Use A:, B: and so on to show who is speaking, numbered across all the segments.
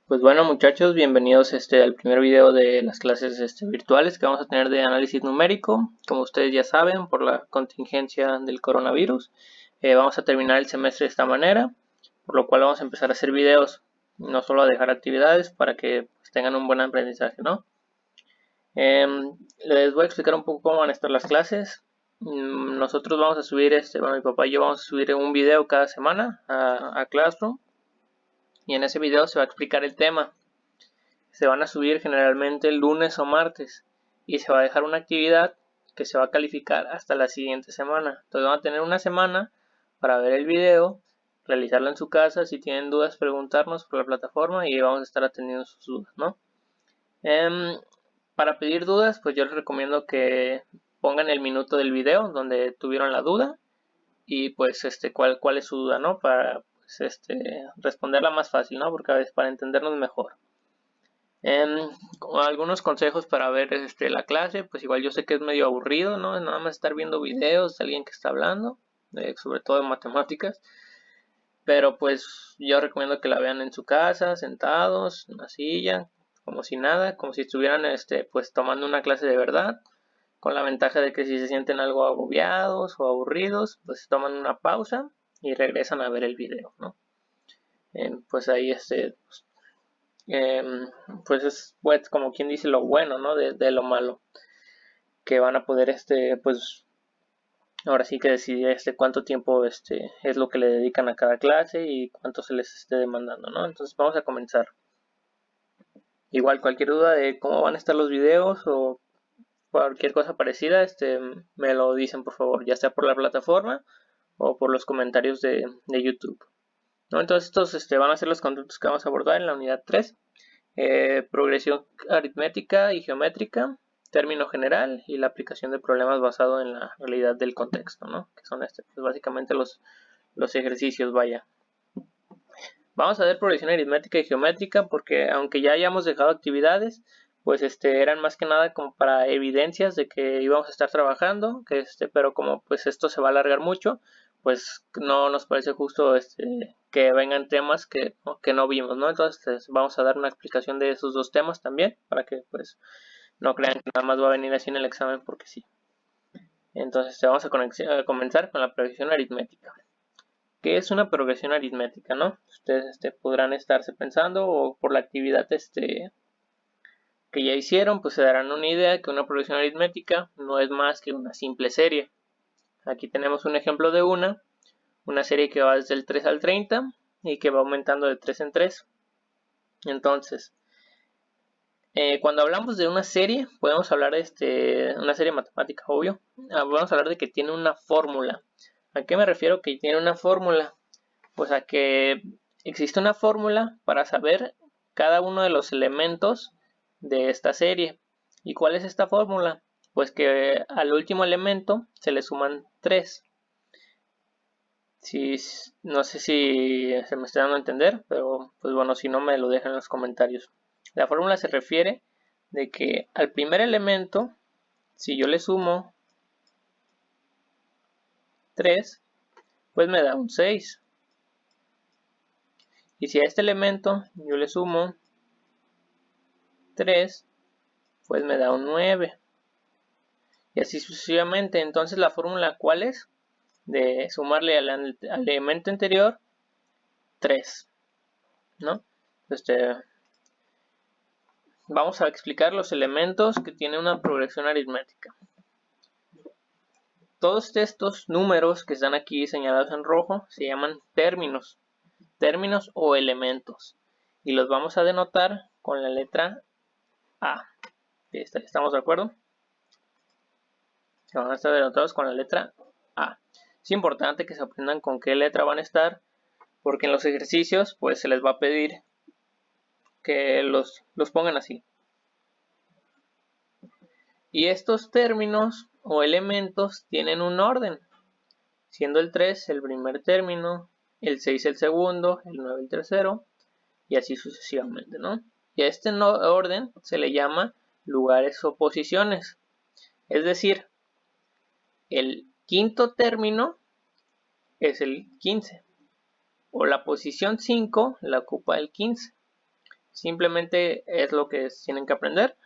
A: Pues bueno, muchachos, bienvenidos al primer video de las clases virtuales que vamos a tener de análisis numérico. Como ustedes ya saben, por la contingencia del coronavirus, vamos a terminar el semestre de esta manera, por lo cual vamos a empezar a hacer videos, no solo a dejar actividades para que pues, tengan un buen aprendizaje, ¿no? Les voy a explicar un poco cómo van a estar las clases. Nosotros vamos a subir, mi papá y yo vamos a subir un video cada semana a Classroom, y en ese video se va a explicar el tema. Se van a subir generalmente el lunes o martes y se va a dejar una actividad que se va a calificar hasta la siguiente semana. Entonces van a tener una semana para ver el video, realizarlo en su casa. Si tienen dudas, preguntarnos por la plataforma y vamos a estar atendiendo sus dudas, ¿no? Para pedir dudas, pues yo les recomiendo que pongan el minuto del video donde tuvieron la duda y pues cuál es su duda, ¿no? Para pues, responderla más fácil, ¿no? Porque a veces para entendernos mejor. Algunos consejos para ver la clase, pues igual yo sé que es medio aburrido, ¿no? Nada más estar viendo videos de alguien que está hablando, sobre todo en matemáticas, pero pues yo recomiendo que la vean en su casa, sentados, en una silla, como si nada, como si estuvieran pues tomando una clase de verdad, con la ventaja de que si se sienten algo agobiados o aburridos, pues toman una pausa y regresan a ver el video, ¿no? Pues ahí pues es pues, como quien dice lo bueno, ¿no? De lo malo, que van a poder pues ahora sí que decidir cuánto tiempo es lo que le dedican a cada clase y cuánto se les esté demandando, ¿no? Entonces vamos a comenzar. Igual cualquier duda de cómo van a estar los videos o cualquier cosa parecida, me lo dicen por favor, ya sea por la plataforma o por los comentarios de YouTube, ¿no? Entonces estos van a ser los conceptos que vamos a abordar en la unidad 3. Progresión aritmética y geométrica, término general y la aplicación de problemas basado en la realidad del contexto, ¿no? Que son pues básicamente los ejercicios, vaya. Vamos a ver progresión aritmética y geométrica porque aunque ya hayamos dejado actividades, pues eran más que nada como para evidencias de que íbamos a estar trabajando, pero como pues esto se va a alargar mucho, pues no nos parece justo que vengan temas que no vimos, ¿no? Entonces vamos a dar una explicación de esos dos temas también para que pues no crean que nada más va a venir así en el examen porque sí. Entonces vamos a comenzar con la progresión aritmética. ¿Qué es una progresión aritmética, no? Ustedes podrán estarse pensando, o por la actividad que ya hicieron, pues se darán una idea que una progresión aritmética no es más que una simple serie. Aquí tenemos un ejemplo de una serie que va desde el 3 al 30 y que va aumentando de 3 en 3. Entonces, cuando hablamos de una serie, podemos hablar de una serie matemática, obvio. Vamos a hablar de que tiene una fórmula. ¿A qué me refiero que tiene una fórmula? Pues a que existe una fórmula para saber cada uno de los elementos de esta serie. ¿Y cuál es esta fórmula? Pues que al último elemento se le suman 3. No sé si se me está dando a entender, pero pues bueno, si no me lo dejan en los comentarios. La fórmula se refiere de que al primer elemento, si yo le sumo 3, pues me da un 6. Y si a este elemento yo le sumo 3, pues me da un 9. Y así sucesivamente. Entonces la fórmula, ¿cuál es? De sumarle al elemento anterior 3, ¿no? Vamos a explicar los elementos que tienen una progresión aritmética. Todos estos números que están aquí señalados en rojo se llaman términos o elementos, y los vamos a denotar con la letra A. ¿Estamos de acuerdo? Van a estar denotados con la letra A. Es importante que se aprendan con qué letra van a estar, porque en los ejercicios pues se les va a pedir que los pongan así. Y estos términos o elementos tienen un orden, siendo el 3 el primer término, el 6 el segundo, el 9 el tercero, y así sucesivamente, ¿no? Y a este orden se le llama lugares o posiciones. Es decir, el quinto término es el 15, o la posición 5 la ocupa el 15. Simplemente es lo que tienen que aprender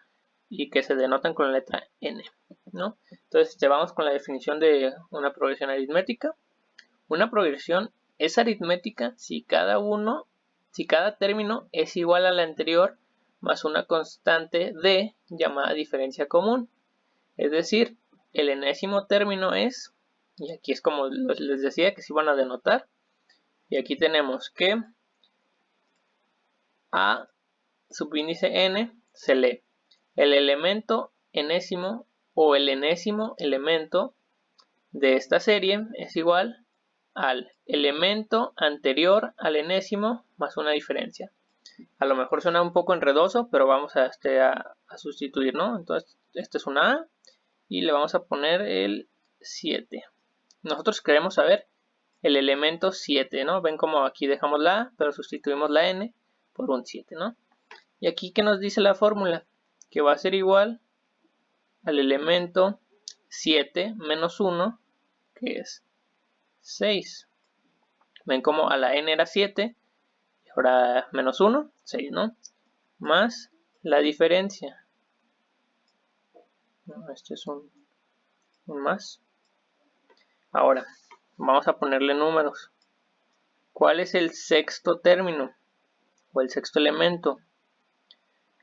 A: y que se denotan con la letra n, ¿no? Entonces vamos con la definición de una progresión aritmética. Una progresión es aritmética si cada término es igual al anterior más una constante d llamada diferencia común. Es decir, el enésimo término es, y aquí es como les decía que se iban a denotar, y aquí tenemos que a subíndice n se lee el elemento enésimo o el enésimo elemento de esta serie es igual al elemento anterior al enésimo más una diferencia. A lo mejor suena un poco enredoso, pero vamos a sustituir, ¿no? Entonces, este es una A y le vamos a poner el 7. Nosotros queremos saber el elemento 7, ¿no? Ven como aquí dejamos la A, pero sustituimos la N por un 7, ¿no? Y aquí, ¿qué nos dice la fórmula? Que va a ser igual al elemento 7 menos 1, que es 6. Ven como a la n era 7, y ahora menos 1, 6, ¿no? Más la diferencia. Este es un más. Ahora, vamos a ponerle números. ¿Cuál es el sexto término? O el sexto elemento.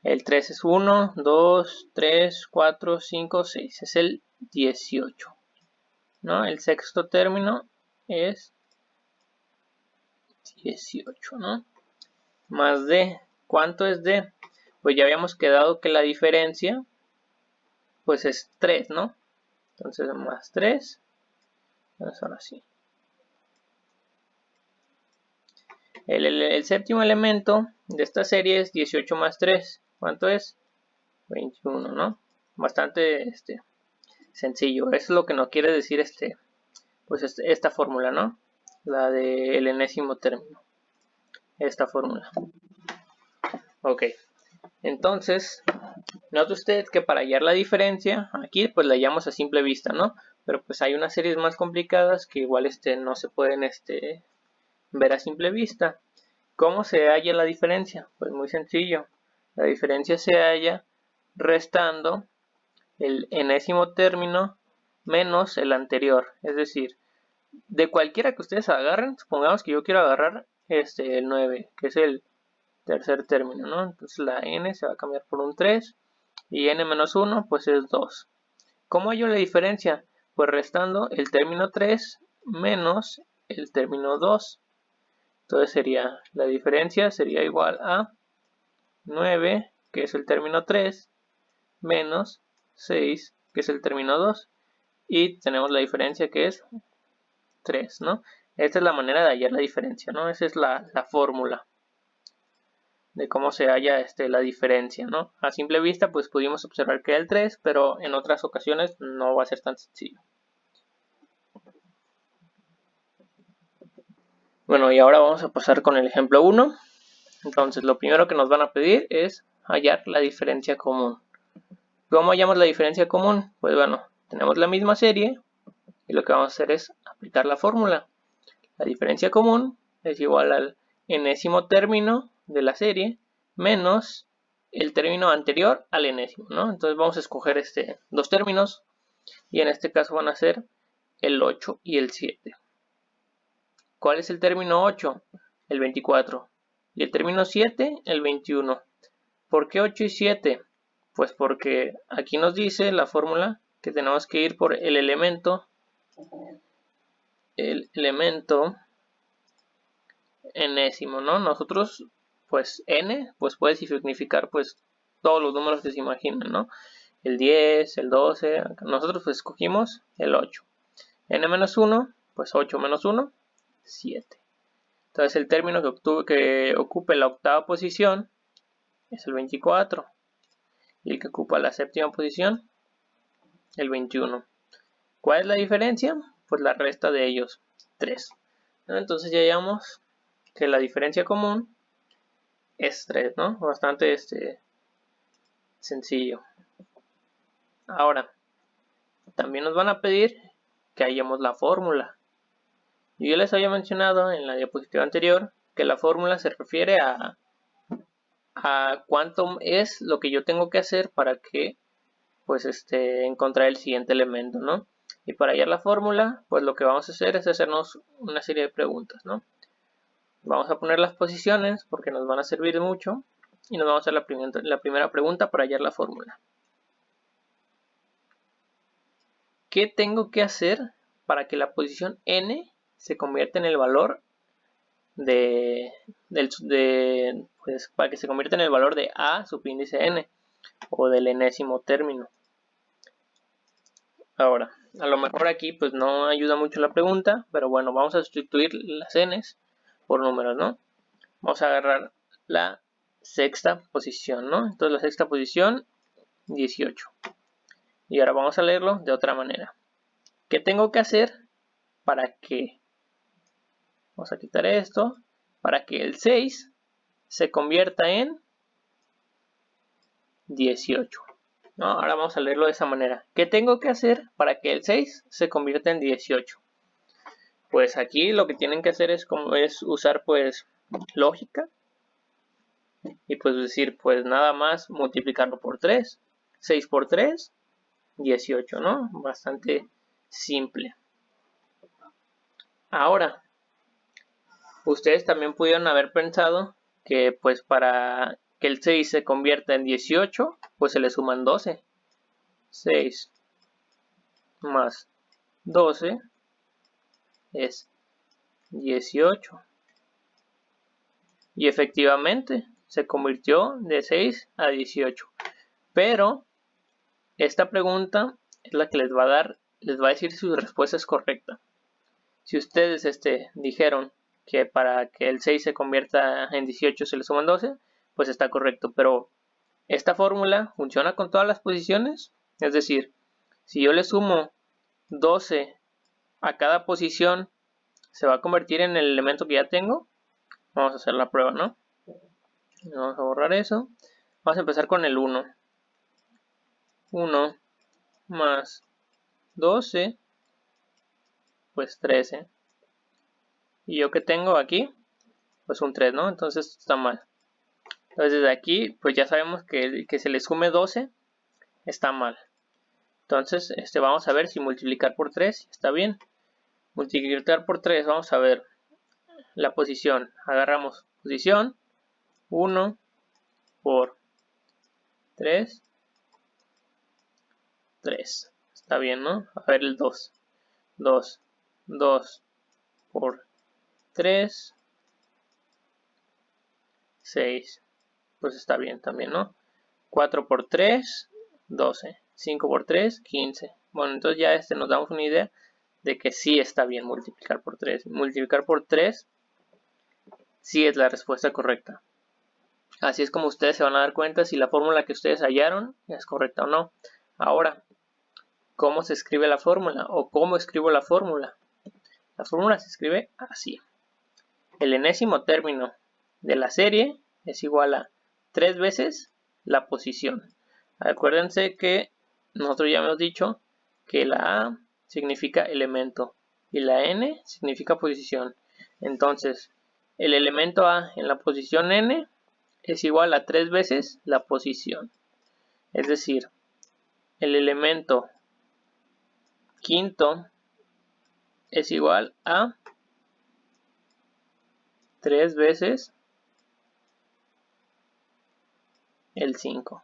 A: El 3 es 1, 2, 3, 4, 5, 6. Es el 18. ¿No? El sexto término es 18, ¿no? Más d. ¿Cuánto es d? Pues ya habíamos quedado que la diferencia pues es 3, ¿no? Entonces más 3. Entonces ahora sí. El séptimo elemento de esta serie es 18 más 3. ¿Cuánto es? 21, ¿no? Bastante sencillo. Eso es lo que nos quiere decir pues esta fórmula, ¿no? La del enésimo término. Esta fórmula. Ok. Entonces, note usted que para hallar la diferencia, aquí pues la hallamos a simple vista, ¿no? Pero pues hay unas series más complicadas que igual no se pueden ver a simple vista. ¿Cómo se halla la diferencia? Pues muy sencillo. La diferencia se halla restando el enésimo término menos el anterior. Es decir, de cualquiera que ustedes agarren, supongamos que yo quiero agarrar el 9, que es el tercer término, ¿no? Entonces la n se va a cambiar por un 3 y n menos 1 pues es 2. ¿Cómo hallo la diferencia? Pues restando el término 3 menos el término 2. Entonces la diferencia sería igual a 9, que es el término 3, menos 6, que es el término 2. Y tenemos la diferencia que es 3, ¿no? Esta es la manera de hallar la diferencia, ¿no? Esa es la fórmula de cómo se halla la diferencia, ¿no? A simple vista, pues pudimos observar que era el 3, pero en otras ocasiones no va a ser tan sencillo. Bueno, y ahora vamos a pasar con el ejemplo 1. Entonces, lo primero que nos van a pedir es hallar la diferencia común. ¿Cómo hallamos la diferencia común? Pues bueno, tenemos la misma serie y lo que vamos a hacer es aplicar la fórmula. La diferencia común es igual al enésimo término de la serie menos el término anterior al enésimo, ¿no? Entonces vamos a escoger dos términos y en este caso van a ser el 8 y el 7. ¿Cuál es el término 8? El 24. Y el término 7, el 21. ¿Por qué 8 y 7? Pues porque aquí nos dice la fórmula que tenemos que ir por el elemento enésimo, ¿no? Nosotros, pues n, pues puede significar pues todos los números que se imaginen, ¿no? El 10, el 12, nosotros pues escogimos el 8. n menos 1, pues 8 menos 1, 7. Entonces el término que ocupe la octava posición es el 24. Y el que ocupa la séptima posición, el 21. ¿Cuál es la diferencia? Pues la resta de ellos, 3. Entonces ya hallamos que la diferencia común es 3, ¿no? Bastante sencillo. Ahora, también nos van a pedir que hallemos la fórmula. Yo les había mencionado en la diapositiva anterior que la fórmula se refiere a a cuánto es lo que yo tengo que hacer para que pues encontrar el siguiente elemento, ¿no? Y para hallar la fórmula, pues lo que vamos a hacer es hacernos una serie de preguntas, ¿no? Vamos a poner las posiciones porque nos van a servir mucho y nos vamos a hacer la primera pregunta para hallar la fórmula. ¿Qué tengo que hacer para que la posición n se convierta en el valor pues, para que se convierta en el valor de a subíndice n o del enésimo término? Ahora, a lo mejor aquí pues no ayuda mucho la pregunta, pero bueno, vamos a sustituir las n's por números, ¿no? Vamos a agarrar la sexta posición, ¿no? Entonces la sexta posición, 18. Y ahora vamos a leerlo de otra manera. ¿Qué tengo que hacer para que, vamos a quitar esto, para que el 6 se convierta en 18? ¿No? Ahora vamos a leerlo de esa manera. ¿Qué tengo que hacer para que el 6 se convierta en 18? Pues aquí lo que tienen que hacer es usar pues lógica y pues decir pues nada más multiplicarlo por 3. 6 por 3, 18, ¿no? Bastante simple. Ahora, ustedes también pudieron haber pensado que pues para que el 6 se convierta en 18, pues se le suman 12. 6 más 12 es 18. Y efectivamente se convirtió de 6 a 18. Pero esta pregunta es la que les va a decir si su respuesta es correcta. Si ustedes dijeron que para que el 6 se convierta en 18 se le suman 12, pues está correcto. Pero esta fórmula funciona con todas las posiciones. Es decir, si yo le sumo 12 a cada posición, ¿se va a convertir en el elemento que ya tengo? Vamos a hacer la prueba, ¿no? Vamos a borrar eso. Vamos a empezar con el 1. 1 más 12, pues 13. Y yo que tengo aquí, pues un 3, ¿no? Entonces está mal. Entonces desde aquí, pues ya sabemos que se le sume 12 está mal. Entonces vamos a ver si multiplicar por 3 está bien. Multiplicar por 3, vamos a ver la posición. Agarramos posición 1 por 3. 3. Está bien, ¿no? A ver el 2. 2. 2 por 3. 6. Pues está bien también, ¿no? 4 por 3, 12. 5 por 3, 15. Bueno, entonces ya nos damos una idea de que sí está bien multiplicar por 3. Multiplicar por 3 sí es la respuesta correcta. Así es como ustedes se van a dar cuenta si la fórmula que ustedes hallaron es correcta o no. Ahora, ¿cómo se escribe la fórmula? ¿O cómo escribo la fórmula? La fórmula se escribe así. El enésimo término de la serie es igual a 3 veces la posición. Acuérdense que nosotros ya hemos dicho que la A significa elemento y la N significa posición. Entonces, el elemento A en la posición N es igual a 3 veces la posición. Es decir, el elemento quinto es igual a 3 veces el 5.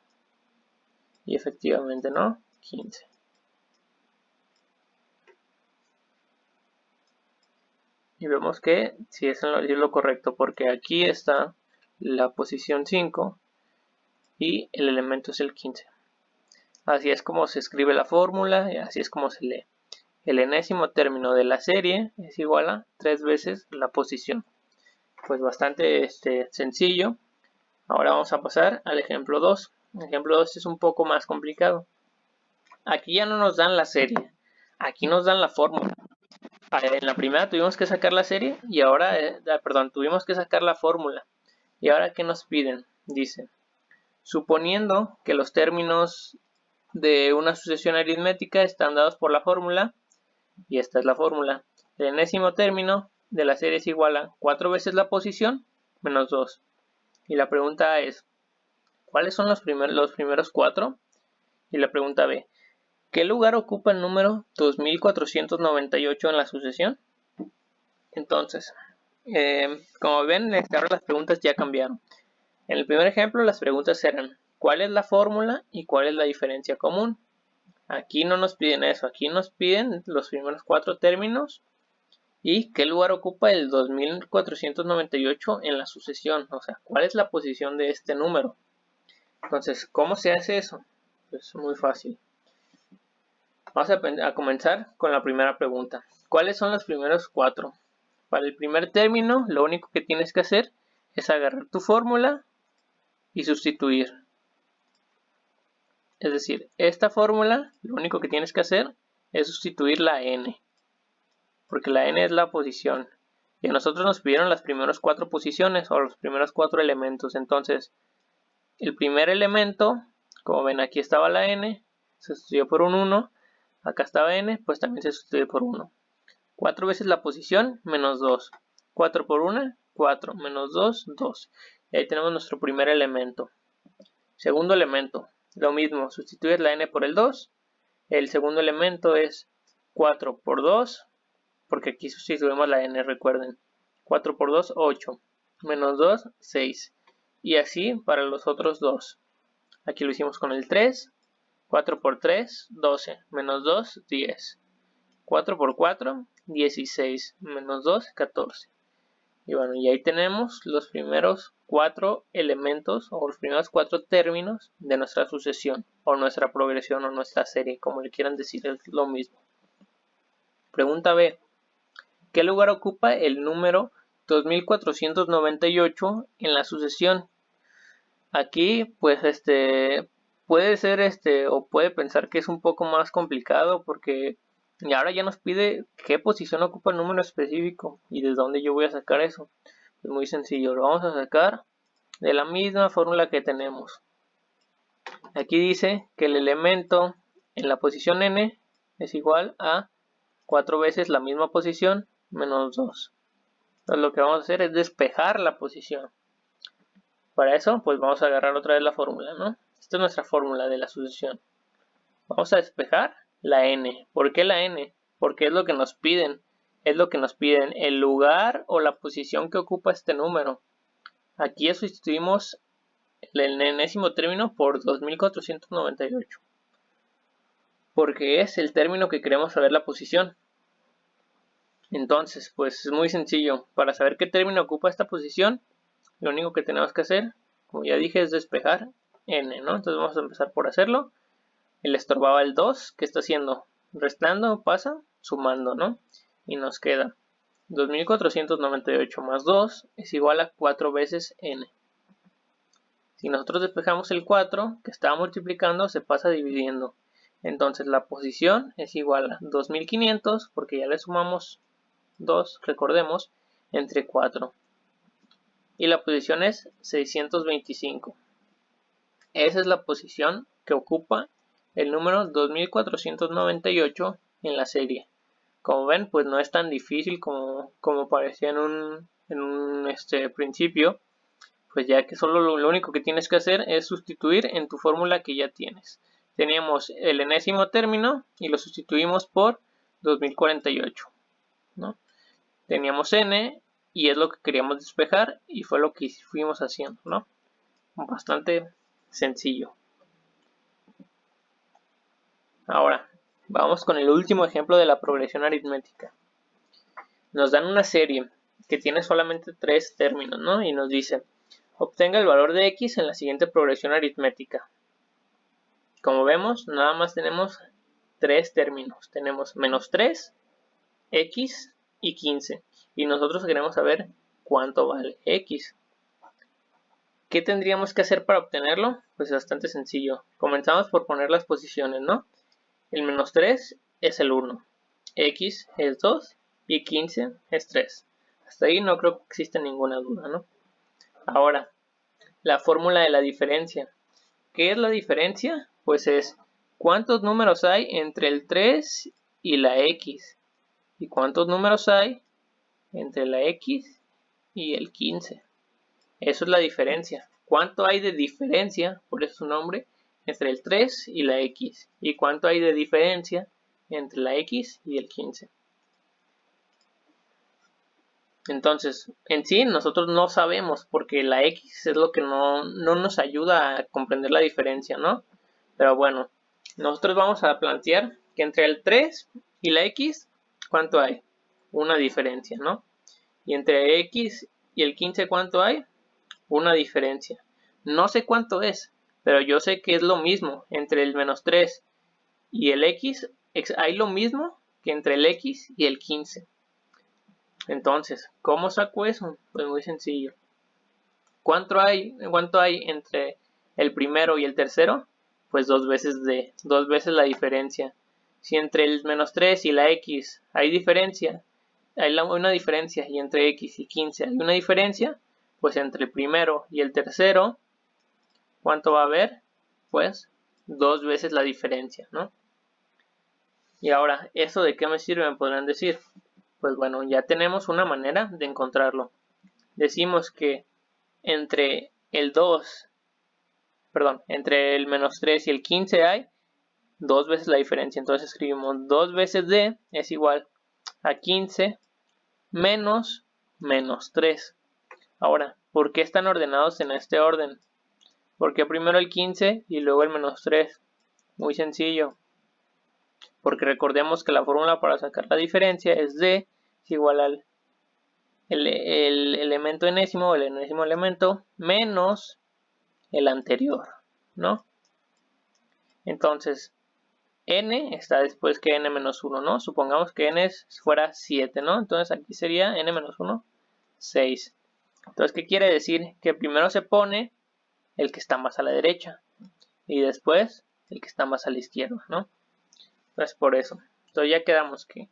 A: Y efectivamente, ¿no? 15. Y vemos que sí es lo correcto, porque aquí está la posición 5 y el elemento es el 15. Así es como se escribe la fórmula y así es como se lee. El enésimo término de la serie es igual a 3 veces la posición. Pues bastante sencillo. Ahora vamos a pasar al ejemplo 2. El ejemplo 2 es un poco más complicado. Aquí ya no nos dan la serie, aquí nos dan la fórmula. En la primera tuvimos que sacar la serie y ahora, tuvimos que sacar la fórmula. ¿Y ahora qué nos piden? Dice, suponiendo que los términos de una sucesión aritmética están dados por la fórmula, y esta es la fórmula, el enésimo término de la serie es igual a 4 veces la posición menos 2. Y la pregunta es, ¿Cuáles son los primeros 4? Y la pregunta B, ¿qué lugar ocupa el número 2498 en la sucesión? Entonces, como ven, ahora las preguntas ya cambiaron. En el primer ejemplo, las preguntas eran, ¿cuál es la fórmula y cuál es la diferencia común? Aquí no nos piden eso, aquí nos piden los primeros 4 términos y qué lugar ocupa el 2498 en la sucesión, o sea, cuál es la posición de este número. Entonces, ¿cómo se hace eso? Pues muy fácil. Vamos a comenzar con la primera pregunta. ¿Cuáles son los primeros 4? Para el primer término, lo único que tienes que hacer es agarrar tu fórmula y sustituir. Es decir, esta fórmula, lo único que tienes que hacer es sustituir la n, porque la n es la posición. Y a nosotros nos pidieron las primeras 4 posiciones o los primeros 4 elementos. Entonces, el primer elemento, como ven aquí estaba la n, se sustituyó por un 1. Acá estaba n, pues también se sustituye por 1. 4 veces la posición, menos 2. 4 por 1, 4. Menos 2, 2. Y ahí tenemos nuestro primer elemento. Segundo elemento, lo mismo, sustituyes la n por el 2. El segundo elemento es 4 por 2, porque aquí sustituimos la n, recuerden. 4 por 2, 8. Menos 2, 6. Y así para los otros dos. Aquí lo hicimos con el 3. 4 por 3, 12. Menos 2, 10. 4 por 4, 16. Menos 2, 14. Y bueno, y ahí tenemos los primeros 4 elementos o los primeros 4 términos de nuestra sucesión o nuestra progresión o nuestra serie, como le quieran decir, es lo mismo. Pregunta B. ¿Qué lugar ocupa el número 2498 en la sucesión? Aquí, pues, puede ser o puede pensar que es un poco más complicado porque ahora ya nos pide qué posición ocupa el número específico y de dónde yo voy a sacar eso. Es muy sencillo, lo vamos a sacar de la misma fórmula que tenemos. Aquí dice que el elemento en la posición n es igual a 4 veces la misma posición menos 2. Entonces lo que vamos a hacer es despejar la posición. Para eso, pues vamos a agarrar otra vez la fórmula, ¿no? Esta es nuestra fórmula de la sucesión. Vamos a despejar la n. ¿Por qué la n? Porque es lo que nos piden. Es lo que nos piden el lugar o la posición que ocupa este número. Aquí sustituimos el enésimo término por 2498. Porque es el término que queremos saber la posición. Entonces, pues es muy sencillo. Para saber qué término ocupa esta posición, lo único que tenemos que hacer, como ya dije, es despejar n, ¿no? Entonces vamos a empezar por hacerlo. Le estorbaba el 2, ¿qué está haciendo? Restando, pasa, sumando, ¿no? Y nos queda 2498 más 2 es igual a 4 veces n. Si nosotros despejamos el 4, que estaba multiplicando, se pasa dividiendo. Entonces la posición es igual a 2500, porque ya le sumamos 2, recordemos, entre 4. Y la posición es 625. Esa es la posición que ocupa el número 2498 en la serie. Como ven, pues no es tan difícil como parecía en un principio, pues ya que solo lo único que tienes que hacer es sustituir en tu fórmula que ya tienes. Teníamos el enésimo término y lo sustituimos por 2048, ¿no? Teníamos n y es lo que queríamos despejar y fue lo que fuimos haciendo, ¿no? Bastante sencillo. Ahora, vamos con el último ejemplo de la progresión aritmética. Nos dan una serie que tiene solamente 3 términos, ¿no? Y nos dice, obtenga el valor de x en la siguiente progresión aritmética. Como vemos, nada más tenemos 3 términos. Tenemos menos 3, x y 15. Y nosotros queremos saber cuánto vale x. ¿Qué tendríamos que hacer para obtenerlo? Pues bastante sencillo. Comenzamos por poner las posiciones, ¿no? El menos 3 es el 1, x es 2 y 15 es 3. Hasta ahí no creo que exista ninguna duda, ¿no? Ahora, la fórmula de la diferencia. ¿Qué es la diferencia? Pues es cuántos números hay entre el 3 y la x. ¿Y cuántos números hay entre la x y el 15? Eso es la diferencia. cuánto hay de diferencia, por eso su nombre, entre el 3 y la x, y cuánto hay de diferencia entre la x y el 15. Entonces, en sí nosotros no sabemos porque la x es lo que no nos ayuda a comprender la diferencia, ¿no? Pero bueno, nosotros vamos a plantear que entre el 3 y la x, ¿cuánto hay? Una diferencia, ¿no? Y entre x y el 15, ¿cuánto hay? Una diferencia. No sé cuánto es, pero yo sé que es lo mismo. Entre el menos 3 y el x, hay lo mismo que entre el x y el 15. Entonces, ¿cómo saco eso? Pues muy sencillo. ¿Cuánto hay entre el primero y el tercero? Pues dos veces la diferencia. Si entre el menos 3 y la x hay diferencia, hay una diferencia, y entre x y 15 hay una diferencia, pues entre el primero y el tercero, ¿cuánto va a haber? Pues dos veces la diferencia, ¿no? Y ahora, ¿eso de qué me sirve? Me podrán decir. Pues bueno, ya tenemos una manera de encontrarlo. Decimos que entre el 2, entre el menos 3 y el 15 hay dos veces la diferencia. Entonces escribimos 2 veces d es igual a 15 menos 3. Ahora, ¿por qué están ordenados en este orden? ¿Por qué primero el 15 y luego el menos 3? Muy sencillo. Porque recordemos que la fórmula para sacar la diferencia es d es igual al el elemento enésimo, el enésimo elemento, menos el anterior, ¿no? Entonces, n está después que n menos 1, ¿no? Supongamos que n fuera 7, ¿no? Entonces aquí sería n menos 1, 6. Entonces, ¿qué quiere decir? Que primero se pone el que está más a la derecha y después el que está más a la izquierda, ¿no? Entonces, por eso. Entonces ya quedamos que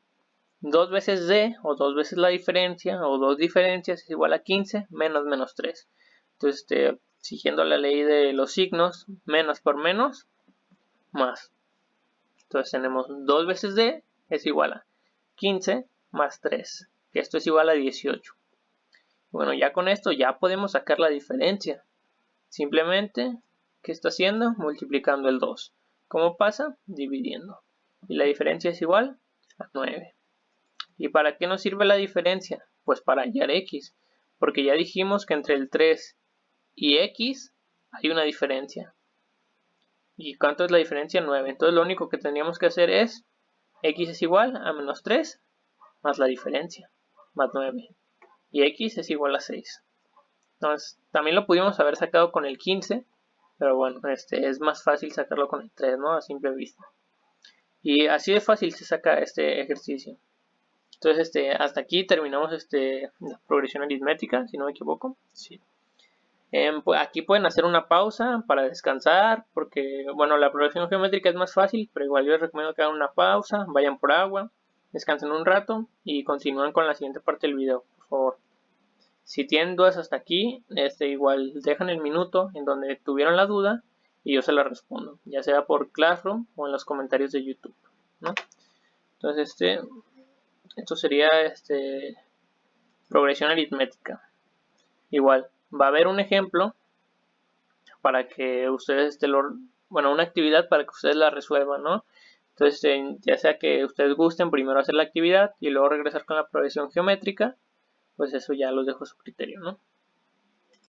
A: 2 veces d o 2 veces la diferencia o 2 diferencias es igual a 15 menos 3. Entonces, siguiendo la ley de los signos, menos por menos, más. Entonces tenemos 2 veces d es igual a 15 más 3, que esto es igual a 18. Bueno, ya con esto ya podemos sacar la diferencia. Simplemente, ¿qué está haciendo? Multiplicando el 2. ¿Cómo pasa? Dividiendo. Y la diferencia es igual a 9. ¿Y para qué nos sirve la diferencia? Pues para hallar x, porque ya dijimos que entre el 3 y x hay una diferencia. ¿Y cuánto es la diferencia? 9. Entonces lo único que tendríamos que hacer es x es igual a menos 3 más la diferencia, más 9. Y x es igual a 6. Entonces también lo pudimos haber sacado con el 15, pero bueno, es más fácil sacarlo con el 3, ¿no? A simple vista. Y así de fácil se saca este ejercicio. Entonces, hasta aquí terminamos la progresión aritmética, si no me equivoco. Sí. Pues aquí pueden hacer una pausa para descansar, porque, bueno, la progresión geométrica es más fácil, pero igual yo les recomiendo que hagan una pausa, vayan por agua, descansen un rato y continúen con la siguiente parte del video, por favor. Si tienen dudas hasta aquí, igual dejan el minuto en donde tuvieron la duda y yo se la respondo, ya sea por Classroom o en los comentarios de YouTube, ¿no? Entonces, esto sería progresión aritmética. Igual, va a haber un ejemplo para que ustedes, una actividad para que ustedes la resuelvan, ¿no? Entonces, ya sea que ustedes gusten primero hacer la actividad y luego regresar con la progresión geométrica, pues eso ya los dejo a su criterio, ¿no?